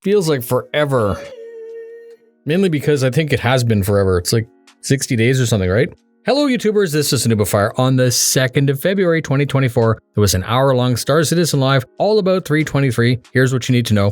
Feels like forever. Mainly because I think it has been forever. It's like 60 days or something, right? Hello, YouTubers. This is noobifier. On the 2nd of February, 2024, there was an hour-long Star Citizen live all about 323. Here's what you need to know.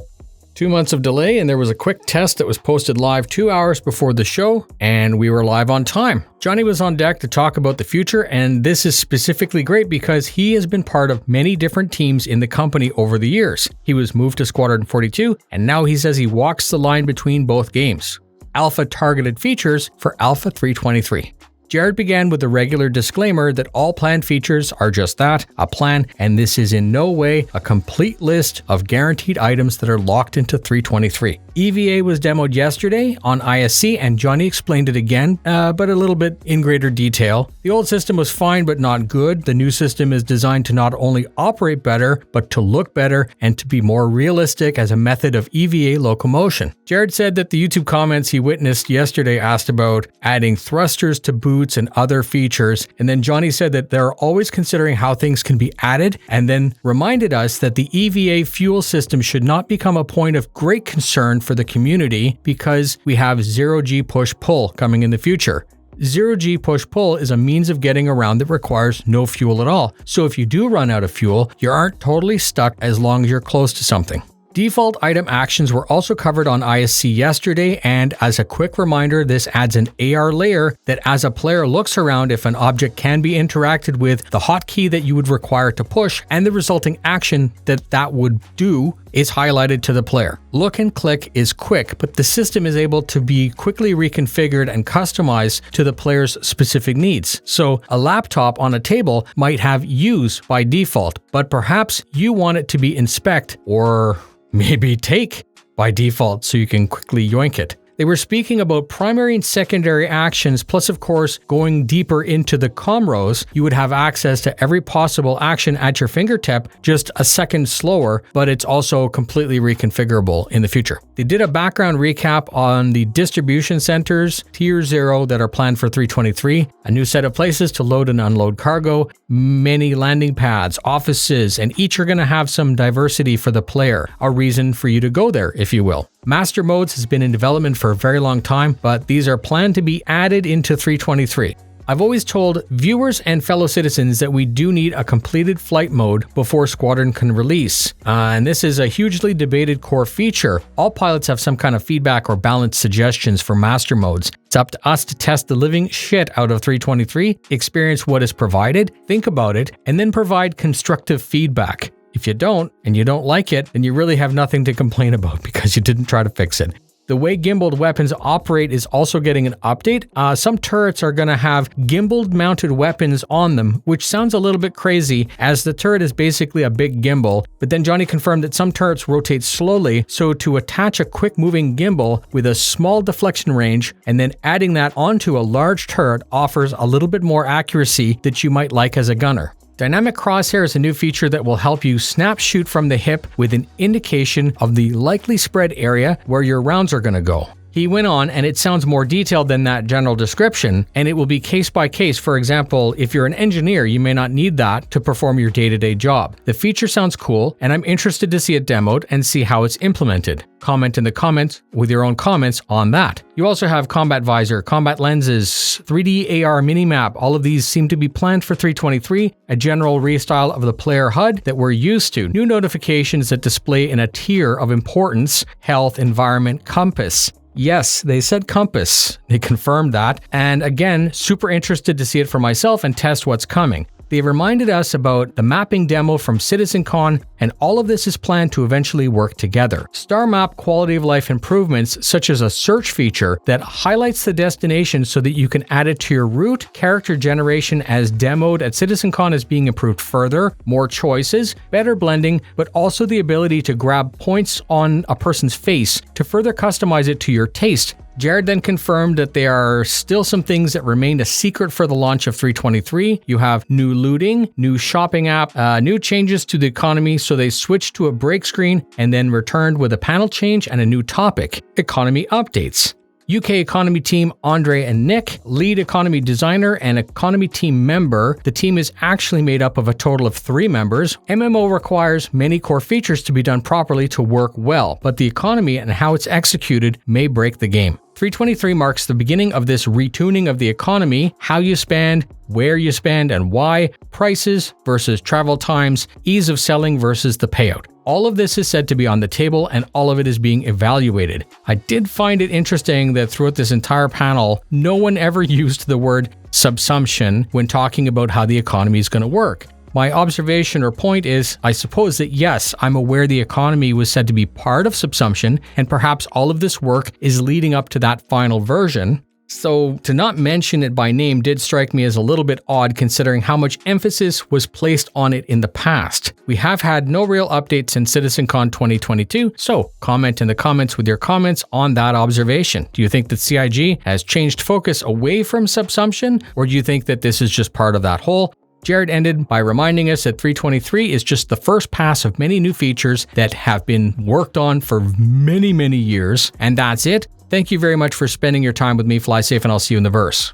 2 months of delay, and there was a quick test that was posted live 2 hours before the show, and we were live on time. Johnny was on deck to talk about the future, and this is specifically great because he has been part of many different teams in the company over the years. He was moved to Squadron 42, and now he says he walks the line between both games. Alpha targeted features for Alpha 323. Jared began with a regular disclaimer that all planned features are just that, a plan, and this is in no way a complete list of guaranteed items that are locked into 323. EVA was demoed yesterday on ISC, and Johnny explained it again, but a little bit in greater detail. The old system was fine but not good. The new system is designed to not only operate better, but to look better and to be more realistic as a method of EVA locomotion. Jared said that the YouTube comments he witnessed yesterday asked about adding thrusters to boots and other features, and then Johnny said that they're always considering how things can be added, and then reminded us that the EVA fuel system should not become a point of great concern for the community because we have zero-G push-pull coming in the future. Zero-G push-pull is a means of getting around that requires no fuel at all, so if you do run out of fuel, you aren't totally stuck as long as you're close to something. Default item actions were also covered on ISC yesterday, and as a quick reminder, this adds an AR layer that as a player looks around, if an object can be interacted with, the hotkey that you would require to push and the resulting action that would do is highlighted to the player. Look and click is quick, but the system is able to be quickly reconfigured and customized to the player's specific needs. So a laptop on a table might have use by default, but perhaps you want it to be inspect or maybe take by default so you can quickly yoink it. They were speaking about primary and secondary actions, plus of course going deeper into the comros, you would have access to every possible action at your fingertip, just a second slower, but it's also completely reconfigurable in the future. They did a background recap on the distribution centers, tier 0 that are planned for 323, a new set of places to load and unload cargo, many landing pads, offices, and each are going to have some diversity for the player, a reason for you to go there, if you will. Master modes has been in development for a very long time, but these are planned to be added into 323. I've always told viewers and fellow citizens that we do need a completed flight mode before Squadron can release, and this is a hugely debated core feature. All pilots have some kind of feedback or balanced suggestions for master modes. It's up to us to test the living shit out of 323, experience what is provided, think about it, and then provide constructive feedback. If you don't, and you don't like it, then you really have nothing to complain about because you didn't try to fix it. The way gimbaled weapons operate is also getting an update. Some turrets are going to have gimbaled mounted weapons on them, which sounds a little bit crazy as the turret is basically a big gimbal, but then Johnny confirmed that some turrets rotate slowly, so to attach a quick moving gimbal with a small deflection range and then adding that onto a large turret offers a little bit more accuracy that you might like as a gunner. Dynamic crosshair is a new feature that will help you snap shoot from the hip with an indication of the likely spread area where your rounds are going to go. He went on, and it sounds more detailed than that general description, and it will be case by case. For example, if you're an engineer, you may not need that to perform your day-to-day job. The feature sounds cool, and I'm interested to see it demoed and see how it's implemented. Comment in the comments with your own comments on that. You also have combat visor, combat lenses, 3D AR minimap. All of these seem to be planned for 323, a general restyle of the player HUD that we're used to. New notifications that display in a tier of importance, health, environment, compass. Yes, they said compass. They confirmed that. And again, super interested to see it for myself and test what's coming. They reminded us about the mapping demo from CitizenCon, and all of this is planned to eventually work together. Star map quality of life improvements, such as a search feature that highlights the destination so that you can add it to your route. Character generation as demoed at CitizenCon is being improved further, more choices, better blending, but also the ability to grab points on a person's face to further customize it to your taste. Jared then confirmed that there are still some things that remained a secret for the launch of 323. You have new looting, new shopping app, new changes to the economy, so they switched to a break screen and then returned with a panel change and a new topic, economy updates. UK economy team Andre and Nick, lead economy designer and economy team member. The team is actually made up of a total of 3 members. MMO requires many core features to be done properly to work well, but the economy and how it's executed may break the game. 323 marks the beginning of this retuning of the economy, how you spend, where you spend and why, prices versus travel times, ease of selling versus the payout. All of this is said to be on the table and all of it is being evaluated. I did find it interesting that throughout this entire panel, no one ever used the word subsumption when talking about how the economy is going to work. My observation or point is, I suppose that yes, I'm aware the economy was said to be part of subsumption, and perhaps all of this work is leading up to that final version. So to not mention it by name did strike me as a little bit odd considering how much emphasis was placed on it in the past. We have had no real updates in CitizenCon 2022, so comment in the comments with your comments on that observation. Do you think that CIG has changed focus away from subsumption, or do you think that this is just part of that whole? Jared ended by reminding us that 323 is just the first pass of many new features that have been worked on for many years. And that's it. Thank you very much for spending your time with me. Fly safe and I'll see you in the verse.